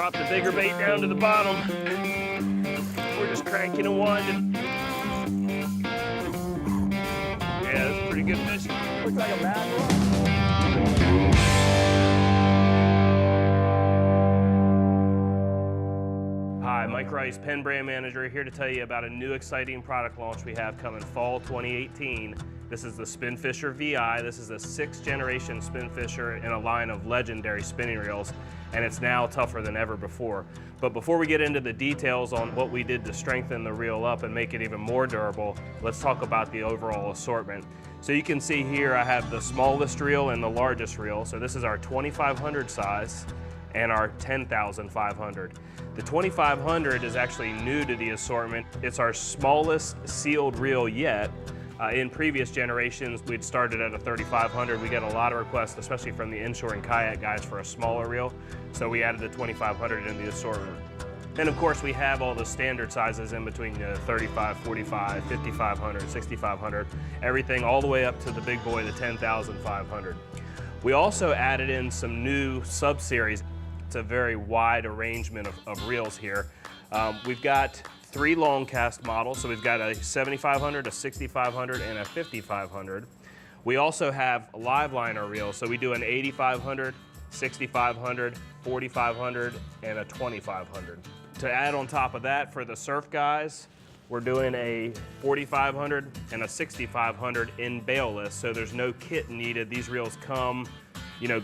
Drop the bigger bait down to the bottom. We're just cranking and winding. Yeah, that's pretty good fish. Looks like a mackerel. Hi, Mike Rice, PENN brand manager, here to tell you about a new exciting product launch we have coming fall 2018. This is the Spinfisher VI. This is a 6th generation Spinfisher in a line of legendary spinning reels, and it's now tougher than ever before. But before we get into the details on what we did to strengthen the reel up and make it even more durable, let's talk about the overall assortment. So you can see here I have the smallest reel and the largest reel. So this is our 2500 size and our 10,500. The 2500 is actually new to the assortment. It's our smallest sealed reel yet. In previous generations, we'd started at a 3500. We get a lot of requests, especially from the inshore and kayak guys, for a smaller reel. So we added the 2500 in the assortment. And of course, we have all the standard sizes in between 35, 45, 5500, 6500, everything all the way up to the big boy, the 10,500. We also added in some new sub-series. It's a very wide arrangement of reels here. We've got 3 long cast models, so we've got a 7500, a 6500, and a 5500. We also have live liner reels, so we do an 8500, 6500, 4500, and a 2500. To add on top of that, for the surf guys, we're doing a 4500 and a 6500 in bailless, so there's no kit needed. These reels come,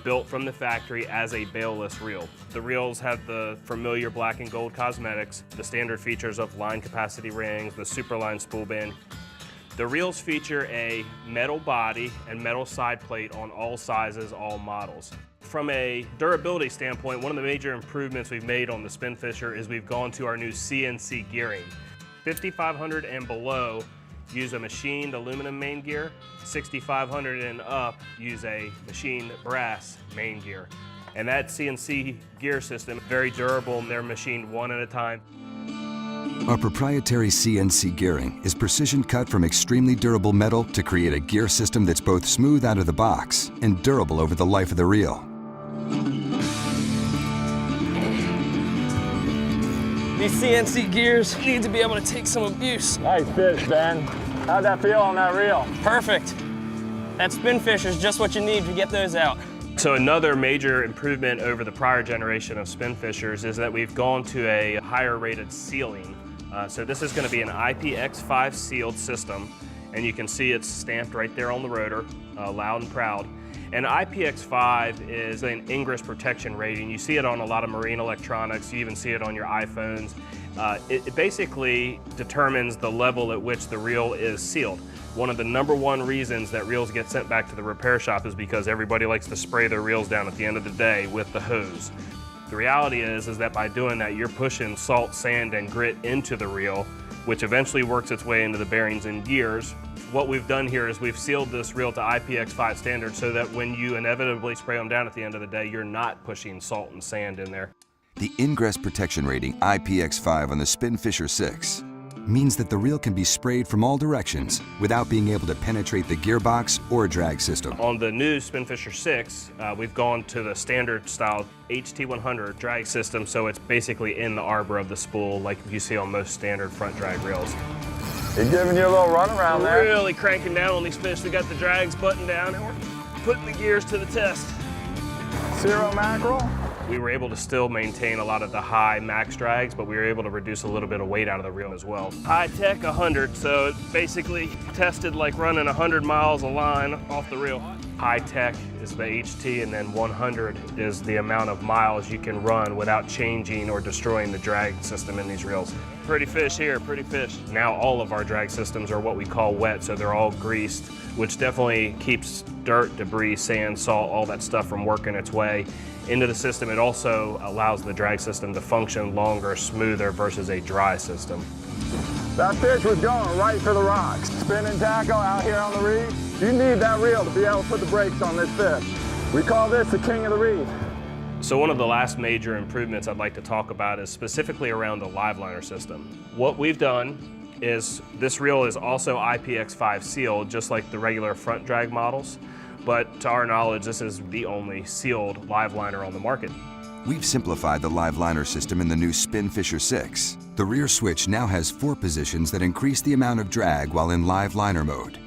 built from the factory as a bailless reel. The reels have the familiar black and gold cosmetics, the standard features of line capacity rings, the superline spool band. The reels feature a metal body and metal side plate on all sizes, all models. From a durability standpoint, one of the major improvements we've made on the Spinfisher is we've gone to our new CNC gearing. 5500 and below use a machined aluminum main gear. 6500 and up use a machined brass main gear. And that CNC gear system, very durable, and they're machined one at a time. Our proprietary CNC gearing is precision cut from extremely durable metal to create a gear system that's both smooth out of the box and durable over the life of the reel. These CNC gears need to be able to take some abuse. Nice fish, Ben. How'd that feel on that reel? Perfect. That Spinfisher is just what you need to get those out. So another major improvement over the prior generation of Spinfishers is that we've gone to a higher rated sealing. So this is going to be an IPX5 sealed system, and you can see it's stamped right there on the rotor, loud and proud. And IPX5 is an ingress protection rating. You see it on a lot of marine electronics. You even see it on your iPhones. It basically determines the level at which the reel is sealed. One of the #1 reasons that reels get sent back to the repair shop is because everybody likes to spray their reels down at the end of the day with the hose. The reality is that by doing that, you're pushing salt, sand, and grit into the reel, which eventually works its way into the bearings and gears. What we've done here is we've sealed this reel to IPX5 standards so that when you inevitably spray them down at the end of the day, you're not pushing salt and sand in there. The ingress protection rating IPX5 on the Spinfisher 6 means that the reel can be sprayed from all directions without being able to penetrate the gearbox or drag system. On the new Spinfisher 6, we've gone to the standard style HT100 drag system, so it's basically in the arbor of the spool like you see on most standard front drag reels. He's giving you a little run around there. Really cranking down on these fish. We got the drags buttoned down and we're putting the gears to the test. 0 mackerel. We were able to still maintain a lot of the high max drags, but we were able to reduce a little bit of weight out of the reel as well. High tech 100, so it basically tested like running 100 miles a line off the reel. High tech is the HT, and then 100 is the amount of miles you can run without changing or destroying the drag system in these reels. Pretty fish here, pretty fish. Now all of our drag systems are what we call wet, so they're all greased, which definitely keeps dirt, debris, sand, salt, all that stuff from working its way into the system. It also allows the drag system to function longer, smoother versus a dry system. That fish was going right for the rocks. Spinning tackle out here on the reef. You need that reel to be able to put the brakes on this fish. We call this the king of the reef. So one of the last major improvements I'd like to talk about is specifically around the live liner system. What we've done is this reel is also IPX5 sealed, just like the regular front drag models. But to our knowledge, this is the only sealed live liner on the market. We've simplified the live liner system in the new Spinfisher 6. The rear switch now has 4 positions that increase the amount of drag while in live liner mode,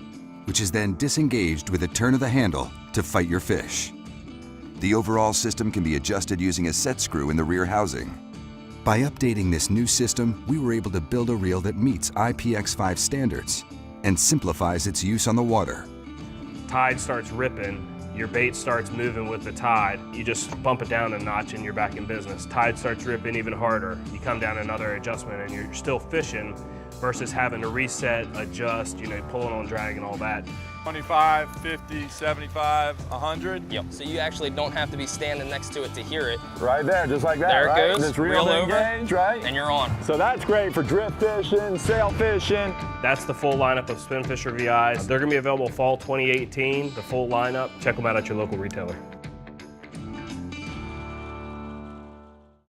which is then disengaged with a turn of the handle to fight your fish. The overall system can be adjusted using a set screw in the rear housing. By updating this new system, we were able to build a reel that meets IPX5 standards and simplifies its use on the water. Tide starts ripping, your bait starts moving with the tide. You just bump it down a notch and you're back in business. Tide starts ripping even harder. You come down another adjustment and you're still fishing versus having to reset, adjust, pulling on drag and all that. 25, 50, 75, 100. Yep. So you actually don't have to be standing next to it to hear it. Right there, just like that, There it right? goes, Just reel over, engage, right? And you're on. So that's great for drift fishing, sail fishing. That's the full lineup of Spinfisher VIs. They're gonna be available fall 2018, the full lineup. Check them out at your local retailer.